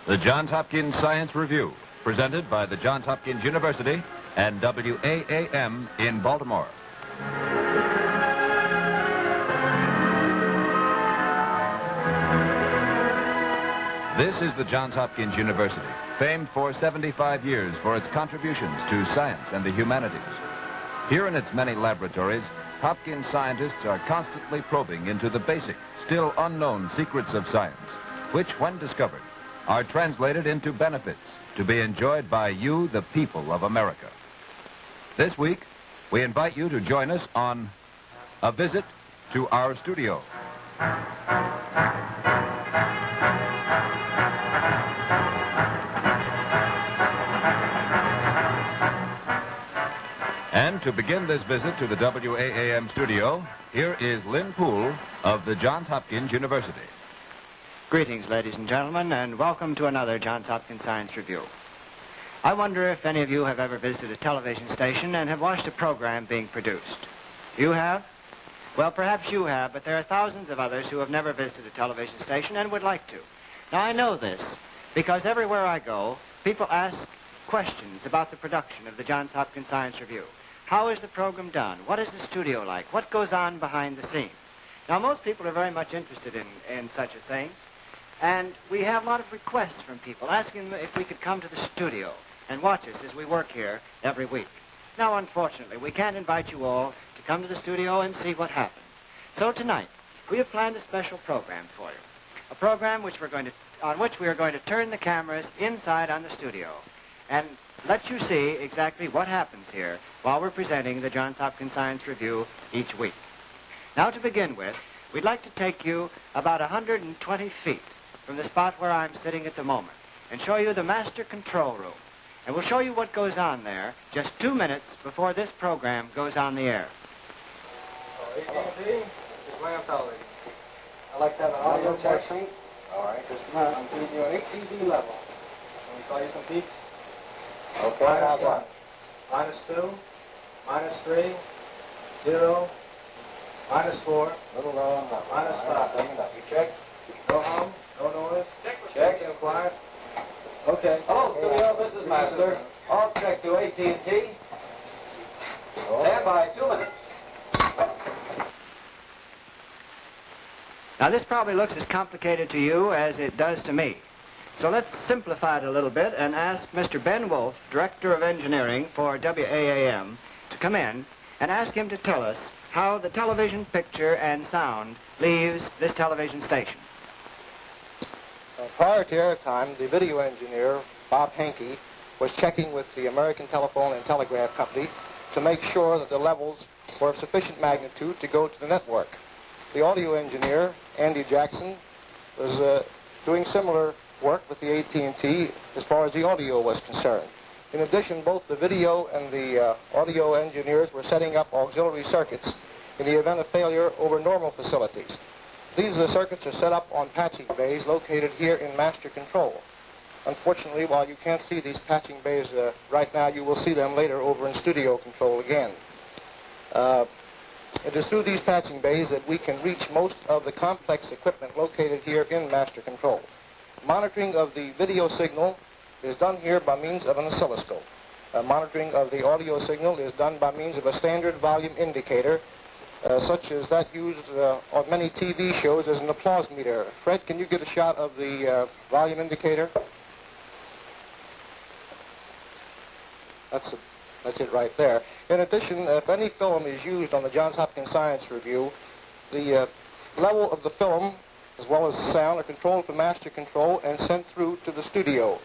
The Johns Hopkins Science Review, presented by the Johns Hopkins University and WAAM in Baltimore. This is the Johns Hopkins University, famed for 75 years for its contributions to science and the humanities. Here in its many laboratories, Hopkins scientists are constantly probing into the basic, still unknown secrets of science, which, when discovered, are translated into benefits to be enjoyed by you, the people of America. This week, we invite you to join us on a visit to our studio. And to begin this visit to the WAAM studio, here is Lynn Poole of the Johns Hopkins University. Greetings, ladies and gentlemen, and welcome to another Johns Hopkins Science Review. I wonder if any of you have ever visited a television station and have watched a program being produced. You have? Well, perhaps you have, but there are thousands of others who have never visited a television station and would like to. Now, I know this because everywhere I go, people ask questions about the production of the Johns Hopkins Science Review. How is the program done? What is the studio like? What goes on behind the scenes? Now, most people are very much interested in such a thing. And we have a lot of requests from people asking if we could come to the studio and watch us as we work here every week. Now, unfortunately, we can't invite you all to come to the studio and see what happens. So tonight, we have planned a special program for you. A program on which we are going to turn the cameras inside on the studio and let you see exactly what happens here while we're presenting the Johns Hopkins Science Review each week. Now, to begin with, we'd like to take you about 120 feet from the spot where I'm sitting at the moment and show you the master control room. And we'll show you what goes on there just 2 minutes before this program goes on the air. AT&T, it's my television. I'd like to have an audio check sheet. All right, just a minute. I'm feeding you an HDD level. Can we call you some peaks? Okay, how's that? -2, -3, 0, -4, little low on that. -5. You check? Go home. No noise? Check and quiet. Okay. Oh, studio, this is Master. All check to AT&T. Stand by 2 minutes. Now, this probably looks as complicated to you as it does to me. So let's simplify it a little bit and ask Mr. Ben Wolf, Director of Engineering for WAAM, to come in and ask him to tell us how the television picture and sound leaves this television station. Prior to airtime, the video engineer, Bob Hankey, was checking with the American Telephone and Telegraph Company to make sure that the levels were of sufficient magnitude to go to the network. The audio engineer, Andy Jackson, was doing similar work with the AT&T as far as the audio was concerned. In addition, both the video and the audio engineers were setting up auxiliary circuits in the event of failure over normal facilities. These circuits are set up on patching bays located here in Master Control. Unfortunately, while you can't see these patching bays right now, you will see them later over in Studio Control again. It is through these patching bays that we can reach most of the complex equipment located here in Master Control. Monitoring of the video signal is done here by means of an oscilloscope. Monitoring of the audio signal is done by means of a standard volume indicator, such as that used on many TV shows as an applause meter. Fred, can you get a shot of the volume indicator? That's it right there. In addition, if any film is used on the Johns Hopkins Science Review, the level of the film, as well as the sound, are controlled from Master Control and sent through to the studio.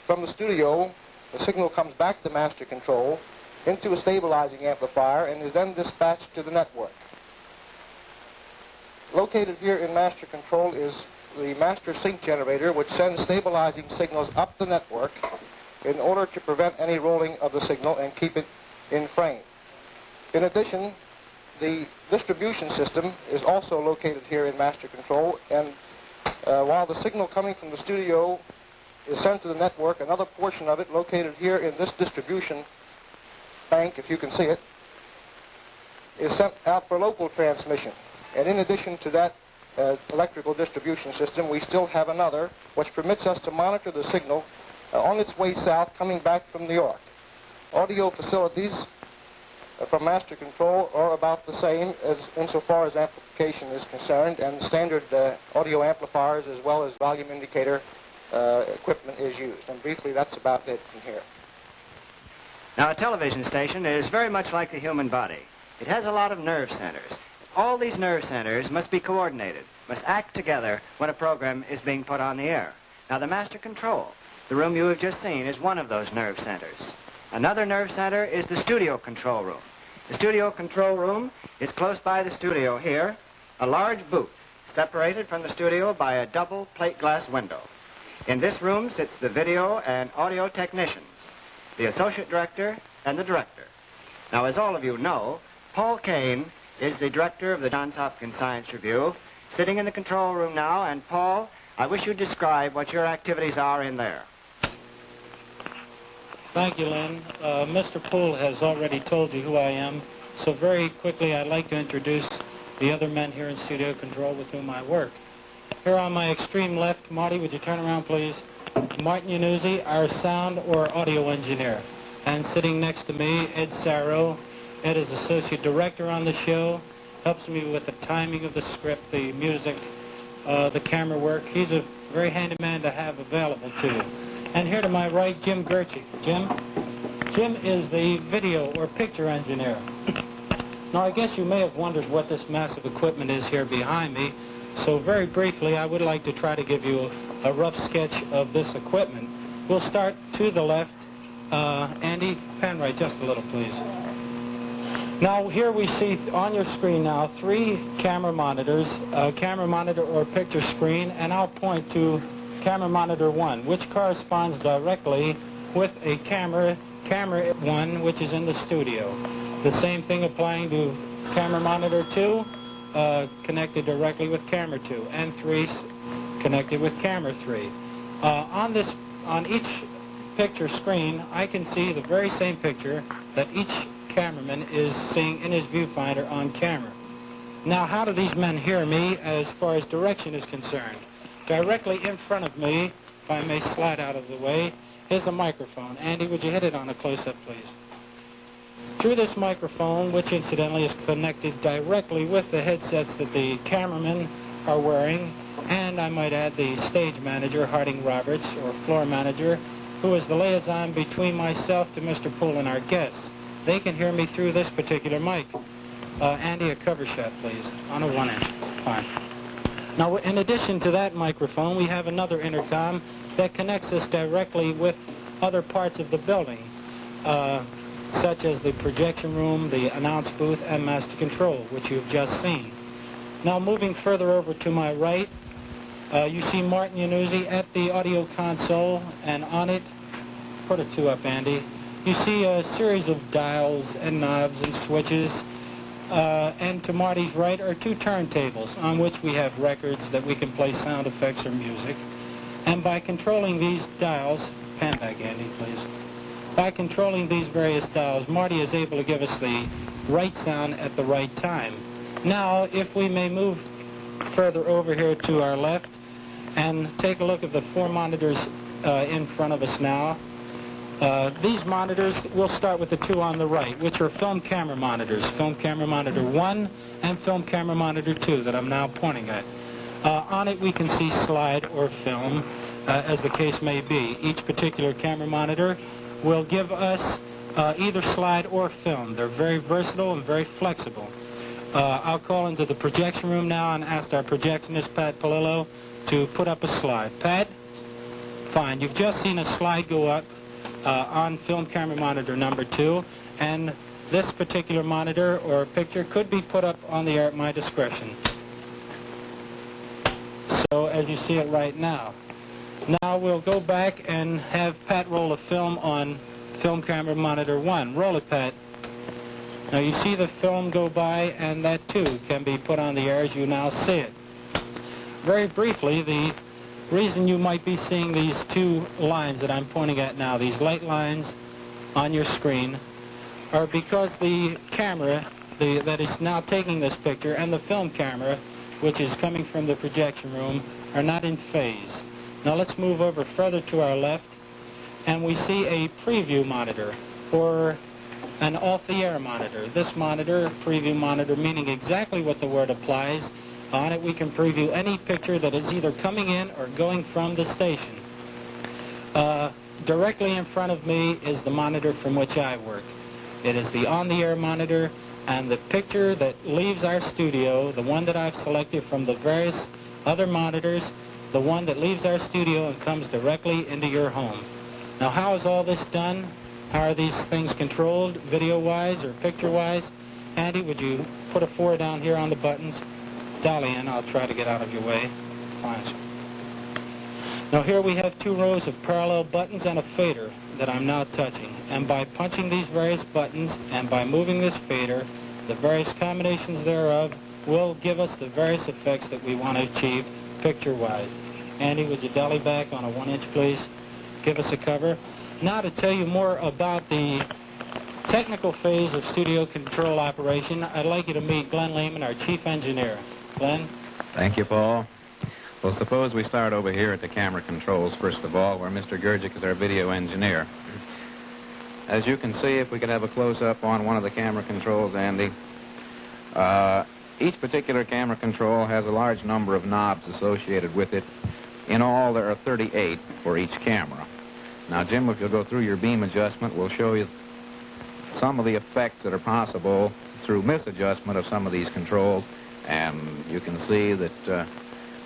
From the studio, the signal comes back to Master Control into a stabilizing amplifier and is then dispatched to the network. Located here in Master Control is the master sync generator, which sends stabilizing signals up the network in order to prevent any rolling of the signal and keep it in frame. In addition, the distribution system is also located here in Master Control, and while the signal coming from the studio is sent to the network, another portion of it located here in this distribution bank, if you can see it, is sent out for local transmission. And in addition to that electrical distribution system, we still have another which permits us to monitor the signal on its way south coming back from New York. Audio facilities from master control are about the same as insofar as amplification is concerned, and standard audio amplifiers as well as volume indicator equipment is used. And briefly, that's about it from here. Now, a television station is very much like the human body. It has a lot of nerve centers. All these nerve centers must be coordinated, must act together when a program is being put on the air. Now, the master control, the room you have just seen, is one of those nerve centers. Another nerve center is the studio control room. The studio control room is close by the studio here, a large booth separated from the studio by a double plate glass window. In this room sits the video and audio technicians, the associate director, and the director. Now, as all of you know, Paul Kane is the director of the Johns Hopkins Science Review, sitting in the control room now. And, Paul, I wish you'd describe what your activities are in there. Thank you, Lynn. Mr. Poole has already told you who I am, so very quickly I'd like to introduce the other men here in studio control with whom I work. Here on my extreme left, Marty, would you turn around, please? Martin Yanuzzi, our sound or audio engineer. And sitting next to me, Ed Sarro. Ed is associate director on the show, helps me with the timing of the script, the music, the camera work. He's a very handy man to have available to you. And here to my right, Jim Gertchie. Jim is the video or picture engineer. Now, I guess you may have wondered what this massive equipment is here behind me. So very briefly, I would like to try to give you a rough sketch of this equipment. We'll start to the left. Andy, pan right just a little, please. Now, here we see on your screen now 3 camera monitors, a camera monitor or picture screen, and I'll point to camera monitor 1, which corresponds directly with a camera 1, which is in the studio. The same thing applying to camera monitor 2, connected directly with camera 2, and 3 connected with camera 3. On each picture screen, I can see the very same picture that each cameraman is seeing in his viewfinder on camera. Now, how do these men hear me as far as direction is concerned? Directly in front of me, if I may slide out of the way, is a microphone. Andy, would you hit it on a close-up, please? Through this microphone, which incidentally is connected directly with the headsets that the cameramen are wearing, and I might add the stage manager, Harding Roberts, or floor manager, who is the liaison between myself to Mr. Poole and our guests. They can hear me through this particular mic. Andy, a cover shot, please, on a 1-inch. Fine. Now, in addition to that microphone, we have another intercom that connects us directly with other parts of the building, such as the projection room, the announce booth, and master control, which you've just seen. Now, moving further over to my right, you see Martin Yanuzzi at the audio console, and on it, put a 2 up, Andy, you see a series of dials and knobs and switches, and to Marty's right are 2 turntables on which we have records that we can play sound effects or music. And by controlling these dials, pan back, Andy, please. By controlling these various dials, Marty is able to give us the right sound at the right time. Now, if we may move further over here to our left and take a look at the 4 monitors in front of us now. These monitors, we'll start with the 2 on the right, which are film camera monitors, film camera monitor 1 and film camera monitor 2 that I'm now pointing at. On it we can see slide or film, as the case may be. Each particular camera monitor will give us either slide or film. They're very versatile and very flexible. I'll call into the projection room now and ask our projectionist, Pat Palillo, to put up a slide. Pat? Fine. You've just seen a slide go up on film camera monitor number 2, and this particular monitor or picture could be put up on the air at my discretion. So as you see it right now. Now we'll go back and have Pat roll a film on film camera monitor 1. Roll it, Pat. Now you see the film go by, and that too can be put on the air as you now see it. Very briefly, the reason you might be seeing these 2 lines that I'm pointing at now, these light lines on your screen, are because the camera that is now taking this picture and the film camera which is coming from the projection room, are not in phase. Now let's move over further to our left, and we see a preview monitor, or an off-the-air monitor. This monitor, preview monitor, meaning exactly what the word applies. On it we can preview any picture that is either coming in or going from the station. Directly in front of me is the monitor from which I work. It is the on-the-air monitor, and the picture that leaves our studio, the one that I've selected from the various other monitors, the one that leaves our studio and comes directly into your home. Now, how is all this done? How are these things controlled, video-wise or picture-wise? Andy, would you put a 4 down here on the buttons? Dolly in, I'll try to get out of your way. Fine. Now here we have 2 rows of parallel buttons and a fader that I'm now touching. And by punching these various buttons and by moving this fader, the various combinations thereof will give us the various effects that we want to achieve picture-wise. Andy, would you dolly back on a 1-inch, please? Give us a cover. Now to tell you more about the technical phase of studio control operation, I'd like you to meet Glenn Lehman, our chief engineer. Glenn? Thank you, Paul. Well, suppose we start over here at the camera controls, first of all, where Mr. Gurgic is our video engineer. As you can see, if we could have a close-up on one of the camera controls, Andy, each particular camera control has a large number of knobs associated with it. In all, there are 38 for each camera. Now, Jim, if you'll go through your beam adjustment, we'll show you some of the effects that are possible through misadjustment of some of these controls, and you can see that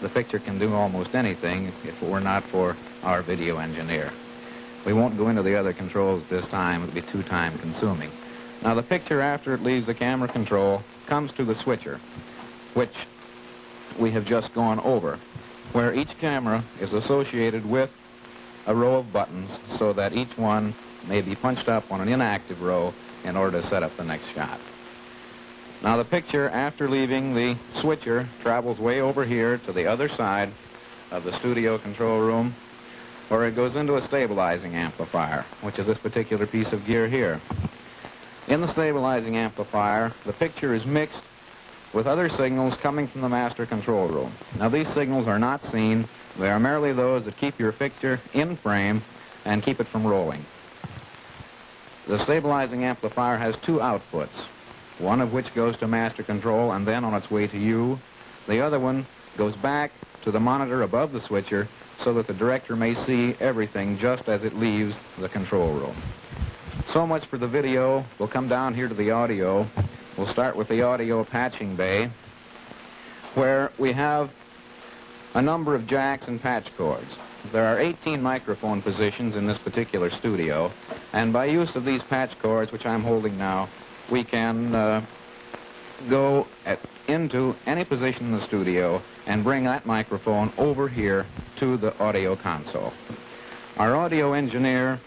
the picture can do almost anything if it were not for our video engineer. We won't go into the other controls this time. It'll be too time-consuming. Now, the picture, after it leaves the camera control, comes to the switcher, which we have just gone over, where each camera is associated with a row of buttons so that each one may be punched up on an inactive row in order to set up the next shot. Now, the picture, after leaving the switcher, travels way over here to the other side of the studio control room, where it goes into a stabilizing amplifier, which is this particular piece of gear here. In the stabilizing amplifier, the picture is mixed with other signals coming from the master control room. Now, these signals are not seen. They are merely those that keep your picture in frame and keep it from rolling. The stabilizing amplifier has 2 outputs, one of which goes to master control and then on its way to you. The other one goes back to the monitor above the switcher so that the director may see everything just as it leaves the control room. So much for the video. We'll come down here to the audio. We'll start with the audio patching bay, where we have a number of jacks and patch cords. There are 18 microphone positions in this particular studio, and by use of these patch cords, which I'm holding now, we can go into any position in the studio and bring that microphone over here to the audio console. Our audio engineer,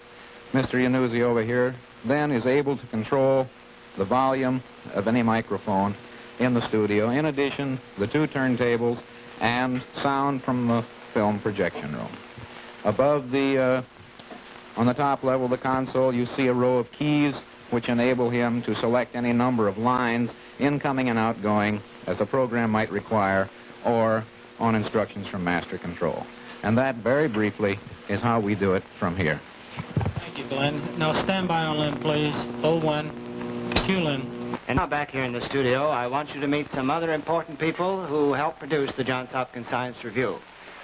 Mr. Yanuzzi over here, then is able to control the volume of any microphone in the studio. In addition, the 2 turntables and sound from the film projection room. Above on the top level of the console, you see a row of keys which enable him to select any number of lines, incoming and outgoing, as a program might require, or on instructions from master control. And that, very briefly, is how we do it from here. Thank you, Glenn. Now stand by on Lynn, please. Hold 1. Cue Lynn. And now back here in the studio, I want you to meet some other important people who helped produce the Johns Hopkins Science Review.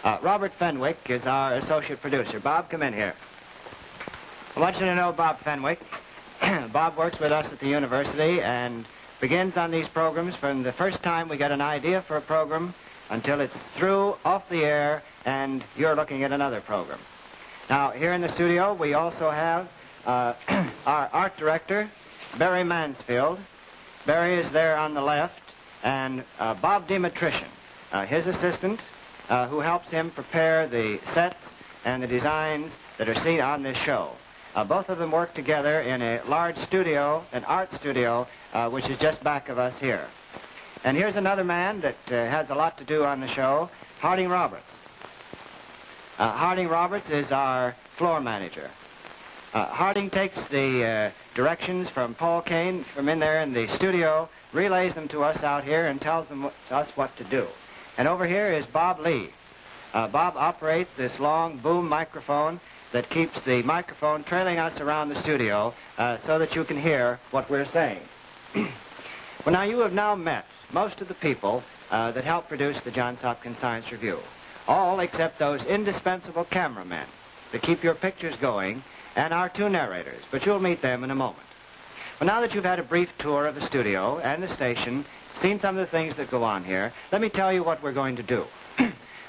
Robert Fenwick is our associate producer. Bob, come in here. I want you to know Bob Fenwick. Bob works with us at the university and begins on these programs from the first time we get an idea for a program until it's through, off the air, and you're looking at another program. Now, here in the studio, we also have our art director, Barry Mansfield. Barry is there on the left, and Bob Dimitrition, his assistant, who helps him prepare the sets and the designs that are seen on this show. Both of them work together in a large studio, an art studio, which is just back of us here. And here's another man that has a lot to do on the show, Harding Roberts. Harding Roberts is our floor manager. Harding takes the directions from Paul Kane from in there in the studio, relays them to us out here, and tells us what to do. And over here is Bob Lee. Bob operates this long boom microphone that keeps the microphone trailing us around the studio so that you can hear what we're saying. Well, now, you have now met most of the people that helped produce the Johns Hopkins Science Review. All except those indispensable cameramen that keep your pictures going, and our two narrators, but you'll meet them in a moment. Well, now that you've had a brief tour of the studio and the station, seen some of the things that go on here, let me tell you what we're going to do.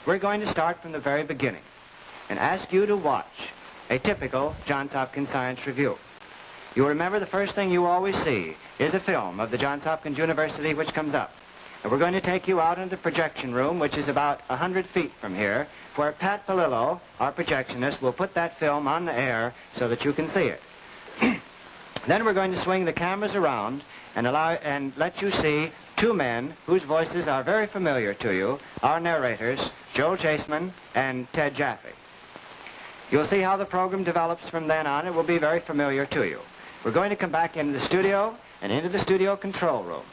We're going to start from the very beginning and ask you to watch a typical Johns Hopkins Science Review. You'll remember the first thing you always see is a film of the Johns Hopkins University which comes up. And we're going to take you out into the projection room, which is about 100 feet from here, where Pat Palillo, our projectionist, will put that film on the air so that you can see it. Then we're going to swing the cameras around and let you see two men whose voices are very familiar to you, our narrators, Joel Chaseman and Ted Jaffe. You'll see how the program develops from then on. It will be very familiar to you. We're going to come back into the studio and into the studio control room.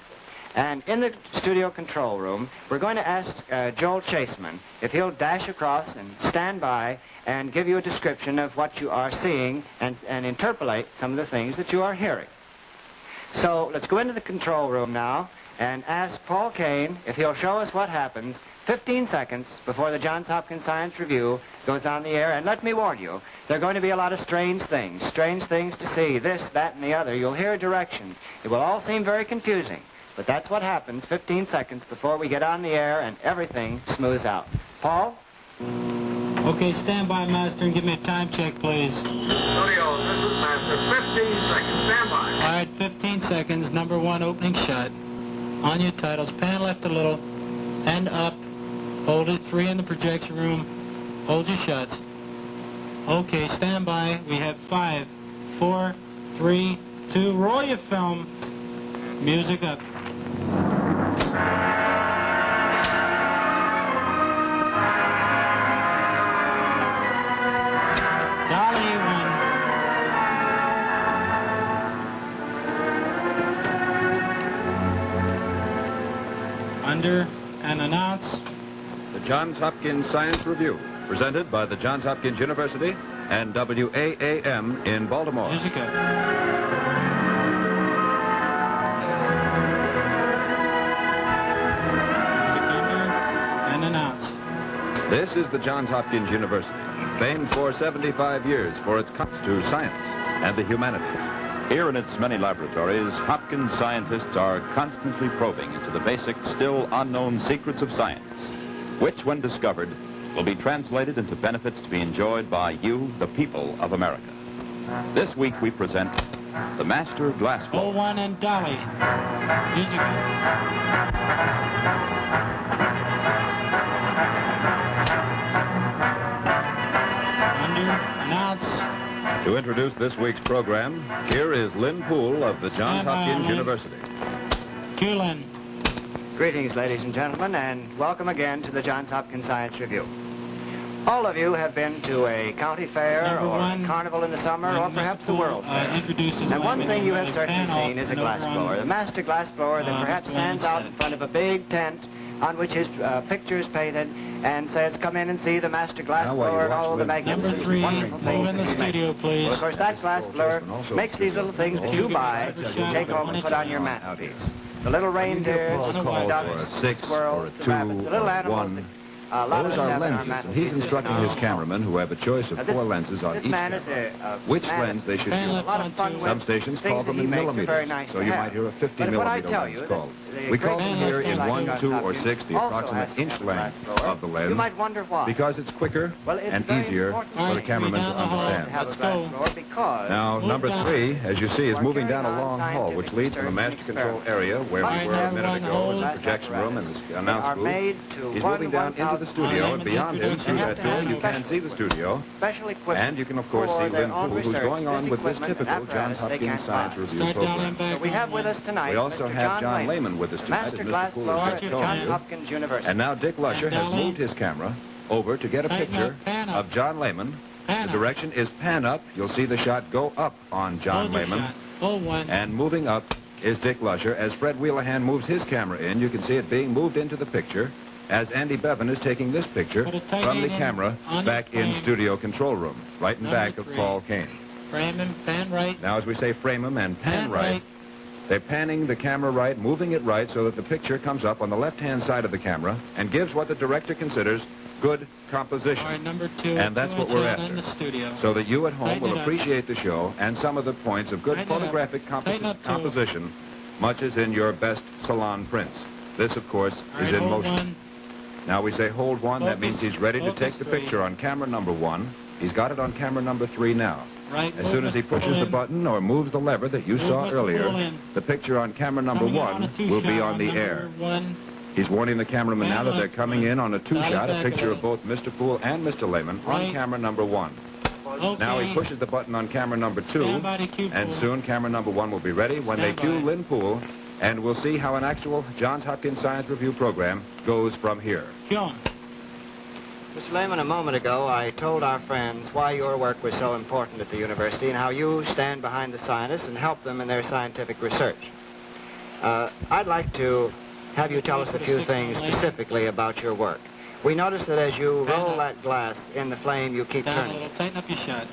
And in the studio control room, we're going to ask Joel Chaseman if he'll dash across and stand by and give you a description of what you are seeing and interpolate some of the things that you are hearing. So let's go into the control room now and ask Paul Kane if he'll show us what happens 15 seconds before the Johns Hopkins Science Review goes on the air. And let me warn you, there are going to be a lot of strange things to see, this, that, and the other. You'll hear directions. It will all seem very confusing. But that's what happens 15 seconds before we get on the air and everything smooths out. Paul? Okay, stand by, Master, and give me a time check, please. Studio, this is Master. 15 seconds. Stand by. All right, 15 seconds. Number one, opening shot. On your titles, pan left a little and up. Hold it. 3 in the projection room. Hold your shots. Okay, stand by. We have 5, 4, 3, 2. Roll your film. Music up. Dolly won. Under and announce. The Johns Hopkins Science Review, presented by the Johns Hopkins University and WAAM in Baltimore. Music up. This is the Johns Hopkins University, famed for 75 years for its cuts to science and the humanities. Here in its many laboratories, Hopkins scientists are constantly probing into the basic, still unknown secrets of science, which, when discovered, will be translated into benefits to be enjoyed by you, the people of America. This week we present the Master Glassblower. 01 and Dolly. Music up. To introduce this week's program, here is Lynn Poole of the Johns Hopkins University. Cue Lynn. Greetings, ladies and gentlemen, and welcome again to the Johns Hopkins Science Review. All of you have been to a county fair or a carnival in the summer or perhaps the World Fair. And one thing you have certainly seen is a glassblower, the master glassblower that perhaps stands out in front of a big tent on which his picture is painted and says, come in and see the master glassblower and all the magnificent, wonderful things in the studio, please. Well, of course, that glassblower makes these little things that you buy, you take home and put on your mantelpiece. The little reindeers, the ducks, squirrels, the rabbits, the little animals that Those are lenses, and he's instructing his cameramen, who have a choice of 4 lenses on each camera, which lens they should use. Some stations call them in millimeters, so you might hear a 50-millimeter lens called. We call them here in 1, 2, or 6 the approximate inch length of the lens, because it's quicker and easier for the cameraman to understand. Now, number 3, as you see, is moving down a long hall, which leads from the master control area, where we were a minute ago, in the projection room and the announce booth. He's moving down into the studio, and beyond him, through that door, you can see the studio. And you can, of course, see Lynn Poole, who's going on with this typical Johns Hopkins Science Review program. We have with us tonight, we also have John Lehman with us tonight, as Mr. Poole has just told you. And now Dick Lusher has moved his camera over to get a picture of John Lehman. The direction is pan up. You'll see the shot go up on John Lehman. And moving up is Dick Lusher. As Fred Wheelahan moves his camera in, you can see it being moved into the picture. as Andy Bevan is taking this picture Put a from the titanium camera on back the in frame. studio control room, right in Number back of 3. Paul Kane. Frame him, pan right. Now, as we say frame him and pan Pan right, right. they're panning the camera right, moving it right so that the picture comes up on the left-hand side of the camera and gives what the director considers good composition. All right, number 2. And that's what 2-inch we're out after. in the studio. So that you at home Tighten will it up. appreciate the show and some of the points of good Tighten it up. photographic Tighten up, too. composition, much as in your best salon prints. This, of course, All right, is in hold motion. 1. Now we say hold 1. That Focus. means he's ready to Focus take the 3. picture on camera number 1. He's got it on camera number 3 now. Right. As soon as he pushes the button or moves the lever that you saw Movement to earlier, pull in. the picture on camera number Coming in 1 on a two will be shot on the number air. 1. He's warning the cameraman now that they're coming in on a Dolly two-shot, a back picture a of both Mr. Poole and Mr. Lehman on Right. camera number 1. Okay. Now he pushes the button on camera number 2, Stand by to cue and Poole. soon camera number 1 will be ready when Stand they cue by. Lynn Poole, and we'll see how an actual Johns Hopkins Science Review program goes from here. Cue on. Mr. Lehman, a moment ago, I told our friends why your work was so important at the university and how you stand behind the scientists and help them in their scientific research. I'd like to have you tell us a few things specifically about your work. We notice that as you roll that glass in the flame, you keep Down a turning little. it. Tighten up your shot.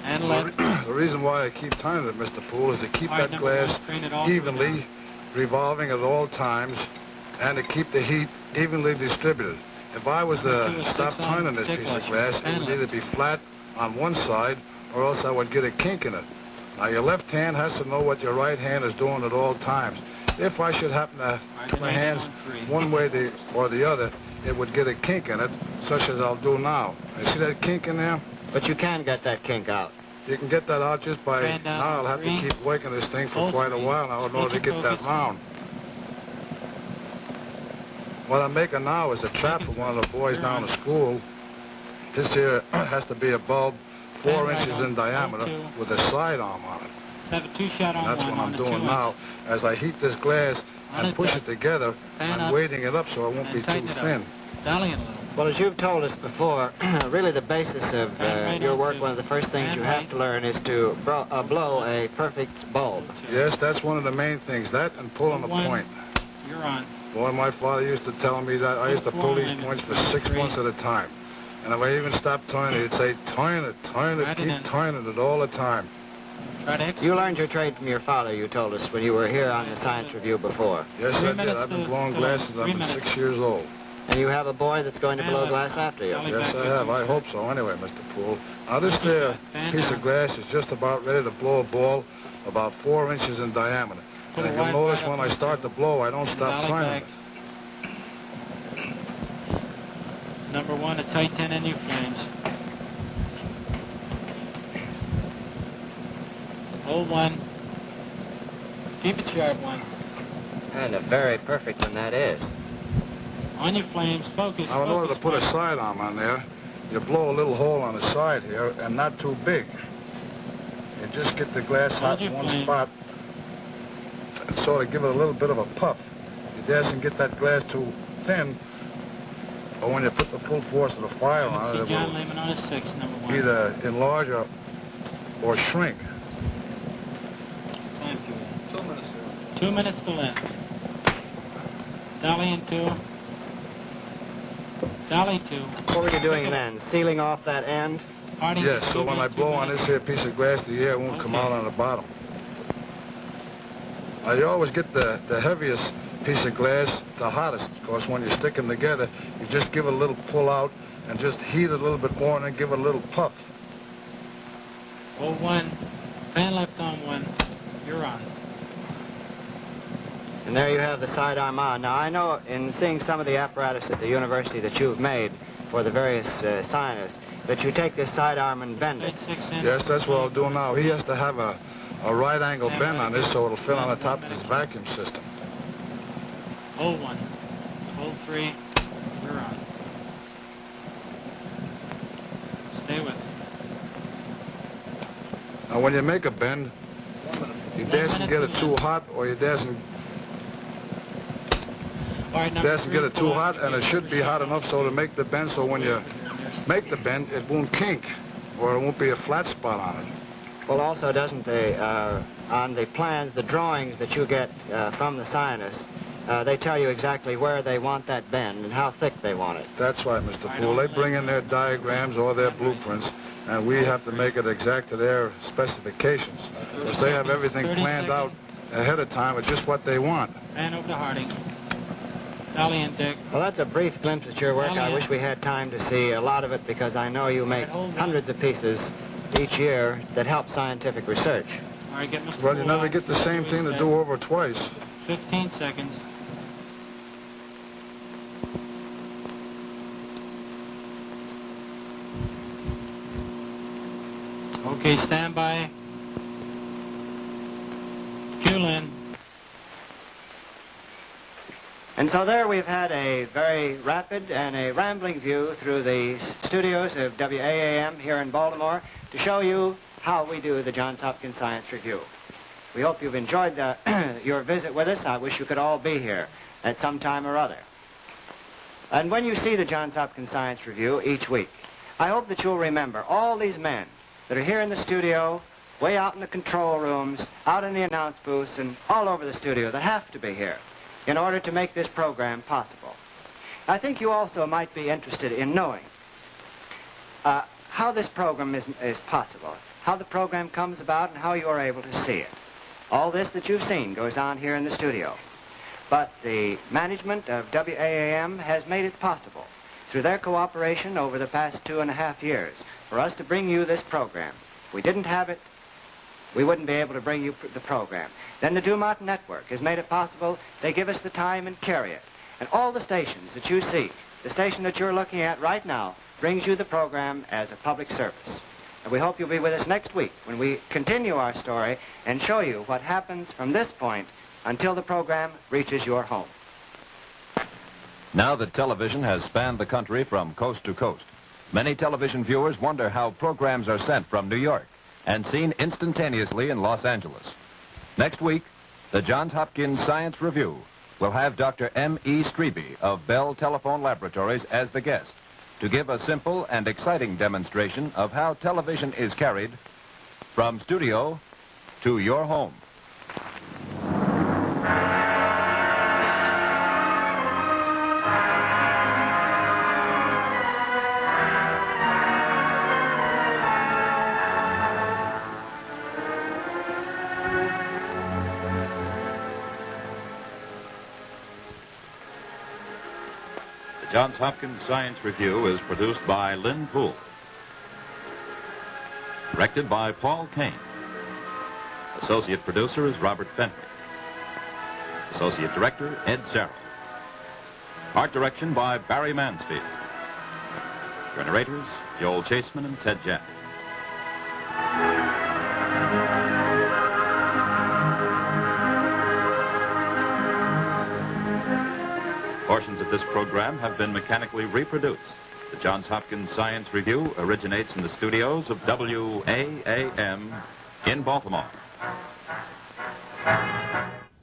And Well, left. the reason why I keep turning it, Mr. Poole, is to keep All right, that number glass 1, strain it all the way evenly down. revolving at all times and to keep the heat evenly distributed. If I was Number 2 to is stop 6 on turning this tick piece of wash. glass, it Pan would left. either be flat on one side or else I would get a kink in it. Now, your left hand has to know what your right hand is doing at all times. If I should happen to put my hands one way or the other, it would get a kink in it, such as I'll do now. You see that kink in there? But you can get that kink out. You can get that out just by, Stand down, now I'll have to green. keep working this thing for Hold quite a green. while now in order to Switch get your that focus. round. What I'm making now is a trap for one of the boys down at school. This here has to be a bulb 4 Stand right inches on. in diameter Hold 2. with a sidearm on it. Let's have a 2-shot on And that's 1 what on I'm the doing 2-inch. now. As I heat this glass On and it, push Doug. it together, Fan I'm up. weighting it up so it won't And be too tighten it up. thin. Dolly in a little. Well, as you've told us before, really the basis of Pan right your on work, to one of the first things pan you have right. to learn is to blow a perfect bulb. Yes, that's one of the main things, that and pulling a 1. point. You're on. Boy, my father used to tell me that I used to pull these points for 6 months at a time. And if I even stopped turning it, he'd say, turn it, Right in. keep turning it all the time. Try to execute. You learned your trade from your father, you told us, when you were here on the Science Review before. Yes, 3 I did. minutes I've been to blowing fill glass up. since 3 I've been minutes. 6 years old. And you have a boy that's going to blow Fan glass left. after you. Dolly Yes, back I with have. you. I hope so. Anyway, Mr. Poole. Now, this there Fan piece down. of glass is just about ready to blow a ball about 4 inches in diameter. Put And a if you'll wide notice right when up I on start the to blow, I don't And stop dolly turning back. it. Number 1, a tight 10 in your flames. Hold 1. Keep it sharp 1. And a very perfect one that is. On your flames, focus. Now, in order to focus, put a focus. sidearm on there, you blow a little hole on the side here, and not too big. You just get the glass hot in one spot and sort of give it a little bit of a puff. You dasn't get that glass too thin, but when you put the full force of the fire on it, See it John will Lehman on his 6, number 1. either enlarge or shrink. Time period. 2 minutes to left. Dolly in 2. Dolly 2. What were you doing then? Sealing off that end? Harding, Yes, so 2 when I minutes, blow 2 on this minutes. here piece of glass, the air won't come out on the bottom. Now, you always get the heaviest piece of glass, the hottest. Of course, when you stick them together, you just give it a little pull out and just heat it a little bit more and then give it a little puff. Hold 1. Fan left on 1. You're on. And there you have the sidearm on. Now, I know in seeing some of the apparatus at the university that you've made for the various scientists, that you take this sidearm and bend it. Tight 6 in. Yes, that's what I'll do now. He has to have a right angle bend on this so it'll fit on the top of his vacuum system. Hold 1. Hold 3. You're on. Stay with it. Now, when you make a bend, you dasn't get it too hot or you dasn't All right, number get 3, it too hot, and it should be hot enough so to make the bend so when you make the bend, it won't kink or it won't be a flat spot on it. Well, also, doesn't the, on the plans, the drawings that you get from the scientists, they tell you exactly where they want that bend and how thick they want it. That's right, Mr. Poole. They bring in their diagrams or their blueprints, and we have to make it exact to their specifications. Because they have everything planned out ahead of time with just what they want. And over to Harding. Ellie and Dick. Well, that's a brief glimpse at your work. I wish we had time to see a lot of it because I know you make hundreds of pieces each year that help scientific research. All right, get Mr. Well, you Poole never out. get the same thing to do over twice. 15 seconds. Okay, stand by. Cue in. And so there we've had a very rapid and a rambling view through the studios of WAAM here in Baltimore to show you how we do the Johns Hopkins Science Review. We hope you've enjoyed your visit with us. I wish you could all be here at some time or other. And when you see the Johns Hopkins Science Review each week, I hope that you'll remember all these men that are here in the studio, way out in the control rooms, out in the announce booths, and all over the studio that have to be here in order to make this program possible. I think you also might be interested in knowing how this program is possible, how the program comes about, and how you are able to see it. All this that you've seen goes on here in the studio. But the management of WAAM has made it possible, through their cooperation over the past 2.5 years, for us to bring you this program. If we didn't have it, we wouldn't be able to bring you the program. Then the Dumont Network has made it possible. They give us the time and carry it. And all the stations that you see, the station that you're looking at right now, brings you the program as a public service. And we hope you'll be with us next week when we continue our story and show you what happens from this point until the program reaches your home. Now that television has spanned the country from coast to coast, many television viewers wonder how programs are sent from New York and seen instantaneously in Los Angeles. Next week, the Johns Hopkins Science Review will have Dr. M.E. Strebe of Bell Telephone Laboratories as the guest to give a simple and exciting demonstration of how television is carried from studio to your home. The Johns Hopkins Science Review is produced by Lynn Poole. Directed by Paul Kane. Associate producer is Robert Fenwick. Associate director, Ed Serrell. Art direction by Barry Mansfield. Your narrators, Joel Chaseman and Ted Jack. Portions of this program have been mechanically reproduced. The Johns Hopkins Science Review originates in the studios of WAAM in Baltimore.